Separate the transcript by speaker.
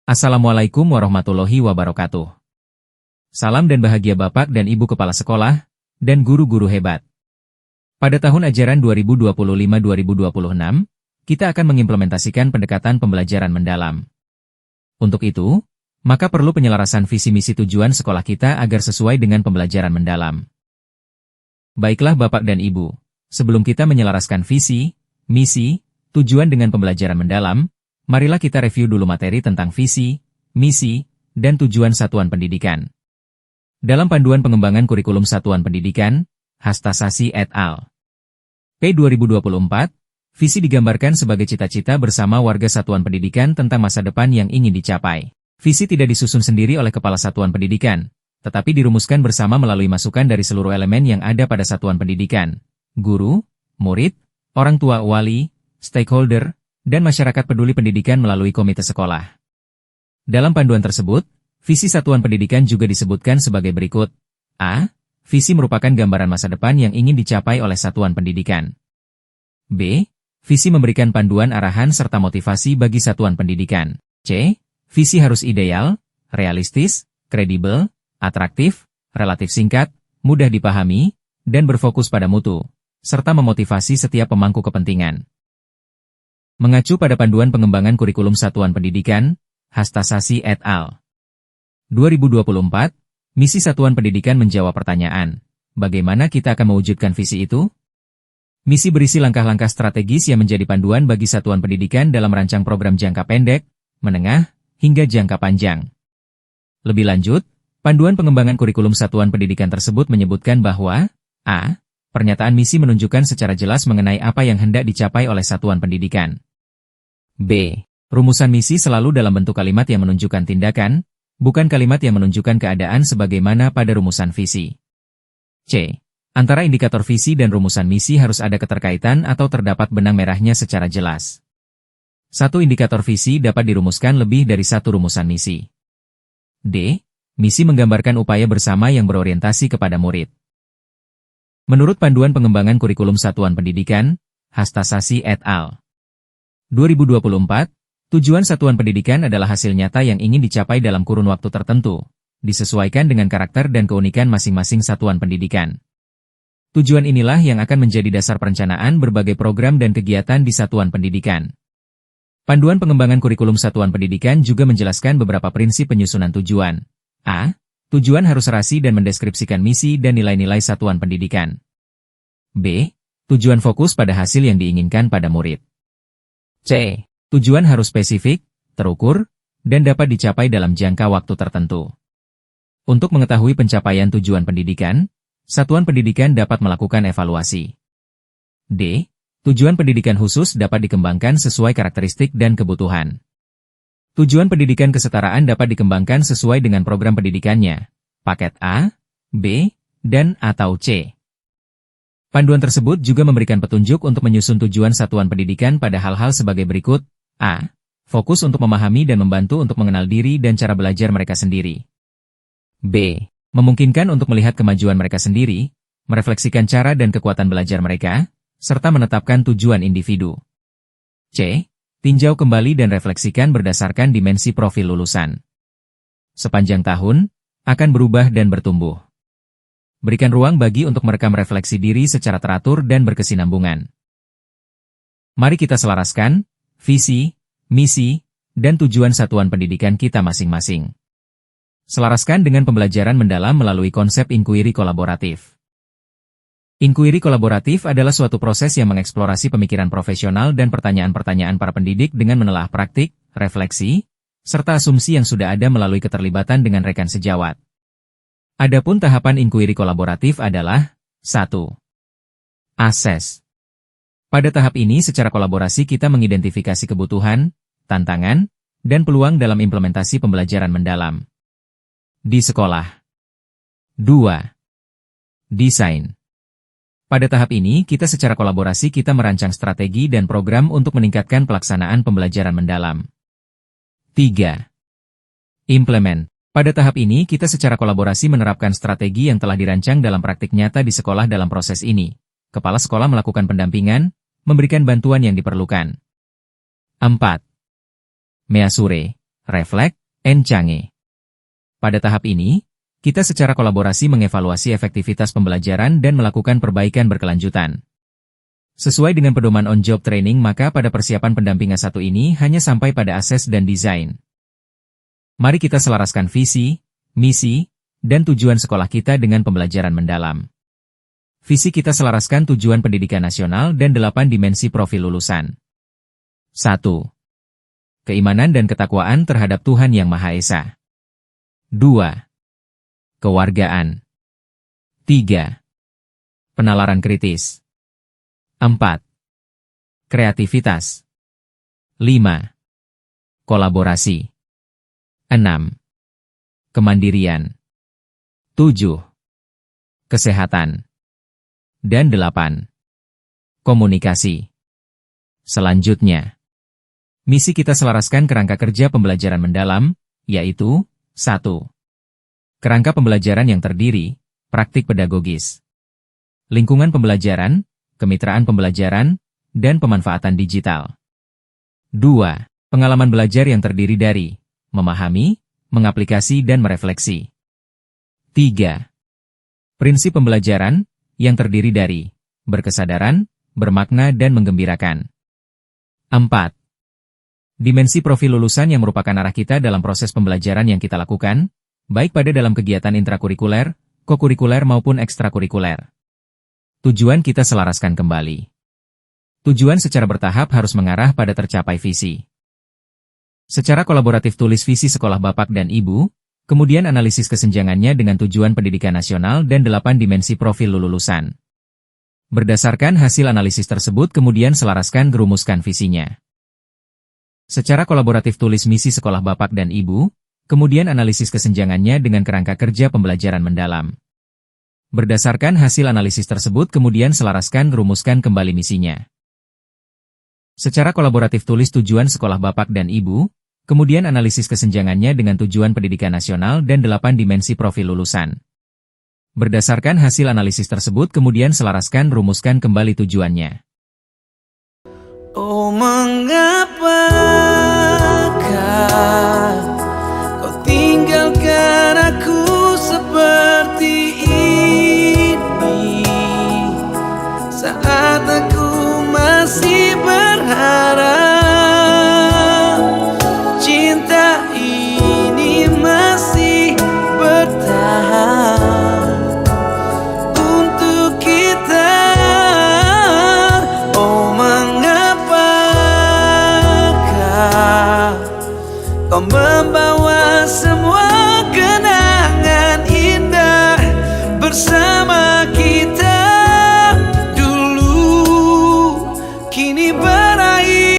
Speaker 1: Assalamualaikum warahmatullahi wabarakatuh. Salam dan bahagia Bapak dan Ibu Kepala Sekolah, dan guru-guru hebat. Pada tahun ajaran 2025-2026, kita akan mengimplementasikan pendekatan pembelajaran mendalam. Untuk itu, maka perlu penyelarasan visi misi tujuan sekolah kita agar sesuai dengan pembelajaran mendalam. Baiklah Bapak dan Ibu, sebelum kita menyelaraskan visi, misi, tujuan dengan pembelajaran mendalam, marilah kita review dulu materi tentang visi, misi, dan tujuan satuan pendidikan. Dalam Panduan Pengembangan Kurikulum Satuan Pendidikan, Hastasasi et al. P. 2024, visi digambarkan sebagai cita-cita bersama warga satuan pendidikan tentang masa depan yang ingin dicapai. Visi tidak disusun sendiri oleh kepala satuan pendidikan, tetapi dirumuskan bersama melalui masukan dari seluruh elemen yang ada pada satuan pendidikan, guru, murid, orang tua wali, stakeholder, dan masyarakat peduli pendidikan melalui komite sekolah. Dalam panduan tersebut, visi satuan pendidikan juga disebutkan sebagai berikut. A. Visi merupakan gambaran masa depan yang ingin dicapai oleh satuan pendidikan. B. Visi memberikan panduan arahan serta motivasi bagi satuan pendidikan. C. Visi harus ideal, realistis, kredibel, atraktif, relatif singkat, mudah dipahami, dan berfokus pada mutu, serta memotivasi setiap pemangku kepentingan. Mengacu pada Panduan Pengembangan Kurikulum Satuan Pendidikan, Hastasasi et al. 2024, misi satuan pendidikan menjawab pertanyaan, bagaimana kita akan mewujudkan visi itu? Misi berisi langkah-langkah strategis yang menjadi panduan bagi satuan pendidikan dalam merancang program jangka pendek, menengah, hingga jangka panjang. Lebih lanjut, Panduan Pengembangan Kurikulum Satuan Pendidikan tersebut menyebutkan bahwa A. Pernyataan misi menunjukkan secara jelas mengenai apa yang hendak dicapai oleh satuan pendidikan. B. Rumusan misi selalu dalam bentuk kalimat yang menunjukkan tindakan, bukan kalimat yang menunjukkan keadaan sebagaimana pada rumusan visi. C. Antara indikator visi dan rumusan misi harus ada keterkaitan atau terdapat benang merahnya secara jelas. Satu indikator visi dapat dirumuskan lebih dari satu rumusan misi. D. Misi menggambarkan upaya bersama yang berorientasi kepada murid. Menurut Panduan Pengembangan Kurikulum Satuan Pendidikan, Hastasasi et al. 2024, tujuan satuan pendidikan adalah hasil nyata yang ingin dicapai dalam kurun waktu tertentu, disesuaikan dengan karakter dan keunikan masing-masing satuan pendidikan. Tujuan inilah yang akan menjadi dasar perencanaan berbagai program dan kegiatan di satuan pendidikan. Panduan Pengembangan Kurikulum Satuan Pendidikan juga menjelaskan beberapa prinsip penyusunan tujuan. A. Tujuan harus serasi dan mendeskripsikan misi dan nilai-nilai satuan pendidikan. B. Tujuan fokus pada hasil yang diinginkan pada murid. C. Tujuan harus spesifik, terukur, dan dapat dicapai dalam jangka waktu tertentu. Untuk mengetahui pencapaian tujuan pendidikan, satuan pendidikan dapat melakukan evaluasi. D. Tujuan pendidikan khusus dapat dikembangkan sesuai karakteristik dan kebutuhan. Tujuan pendidikan kesetaraan dapat dikembangkan sesuai dengan program pendidikannya, paket A, B, dan atau C. Panduan tersebut juga memberikan petunjuk untuk menyusun tujuan satuan pendidikan pada hal-hal sebagai berikut. A. Fokus untuk memahami dan membantu untuk mengenal diri dan cara belajar mereka sendiri. B. Memungkinkan untuk melihat kemajuan mereka sendiri, merefleksikan cara dan kekuatan belajar mereka, serta menetapkan tujuan individu. C. Tinjau kembali dan refleksikan berdasarkan dimensi profil lulusan. Sepanjang tahun, akan berubah dan bertumbuh. Berikan ruang bagi untuk merekam refleksi diri secara teratur dan berkesinambungan. Mari kita selaraskan visi, misi, dan tujuan satuan pendidikan kita masing-masing. Selaraskan dengan pembelajaran mendalam melalui konsep inquiry kolaboratif. Inquiry kolaboratif adalah suatu proses yang mengeksplorasi pemikiran profesional dan pertanyaan-pertanyaan para pendidik dengan menelah praktik, refleksi, serta asumsi yang sudah ada melalui keterlibatan dengan rekan sejawat. Adapun tahapan inquiry kolaboratif adalah 1. Assess. Pada tahap ini secara kolaborasi kita mengidentifikasi kebutuhan, tantangan, dan peluang dalam implementasi pembelajaran mendalam di sekolah. 2. Desain. Pada tahap ini, kita secara kolaborasi kita merancang strategi dan program untuk meningkatkan pelaksanaan pembelajaran mendalam. 3. Implement. Pada tahap ini, kita secara kolaborasi menerapkan strategi yang telah dirancang dalam praktik nyata di sekolah dalam proses ini. Kepala sekolah melakukan pendampingan, memberikan bantuan yang diperlukan. 4. Measure. reflect, and change. Pada tahap ini, kita secara kolaborasi mengevaluasi efektivitas pembelajaran dan melakukan perbaikan berkelanjutan. Sesuai dengan pedoman on-job training, maka pada persiapan pendampingan satu ini hanya sampai pada akses dan desain. Mari kita selaraskan visi, misi, dan tujuan sekolah kita dengan pembelajaran mendalam. Visi kita selaraskan tujuan pendidikan nasional dan 8 dimensi profil lulusan. 1. Keimanan dan ketakwaan terhadap Tuhan Yang Maha Esa. 2. Kewargaan. 3. Penalaran kritis. 4. Kreativitas. 5. Kolaborasi. 6. Kemandirian. 7. Kesehatan. Dan 8. Komunikasi. Selanjutnya, misi kita selaraskan kerangka kerja pembelajaran mendalam, yaitu 1. Kerangka pembelajaran yang terdiri, praktik pedagogis. Lingkungan pembelajaran, kemitraan pembelajaran, dan pemanfaatan digital. 2. Pengalaman belajar yang terdiri dari memahami, mengaplikasi dan merefleksi. 3. Prinsip pembelajaran, yang terdiri dari berkesadaran, bermakna dan menggembirakan. 4. Dimensi profil lulusan yang merupakan arah kita dalam proses pembelajaran yang kita lakukan, baik pada dalam kegiatan intrakurikuler, kokurikuler maupun ekstrakurikuler. Tujuan kita selaraskan kembali. Tujuan secara bertahap harus mengarah pada tercapai visi. Secara kolaboratif tulis visi sekolah Bapak dan Ibu, kemudian analisis kesenjangannya dengan tujuan pendidikan nasional dan 8 dimensi profil lulusan. Berdasarkan hasil analisis tersebut kemudian selaraskan rumuskan visinya. Secara kolaboratif tulis misi sekolah Bapak dan Ibu, kemudian analisis kesenjangannya dengan kerangka kerja pembelajaran mendalam. Berdasarkan hasil analisis tersebut kemudian selaraskan rumuskan kembali misinya. Secara kolaboratif tulis tujuan sekolah Bapak dan Ibu, kemudian analisis kesenjangannya dengan tujuan pendidikan nasional dan 8 dimensi profil lulusan. Berdasarkan hasil analisis tersebut kemudian selaraskan rumuskan kembali tujuannya.
Speaker 2: Oh, mengapakah kau tinggalkan aku seperti ini saat aku masih berharap cinta ini masih bertahan untuk kita. Oh, mengapakah kau membawa semua kenangan indah bersama kita?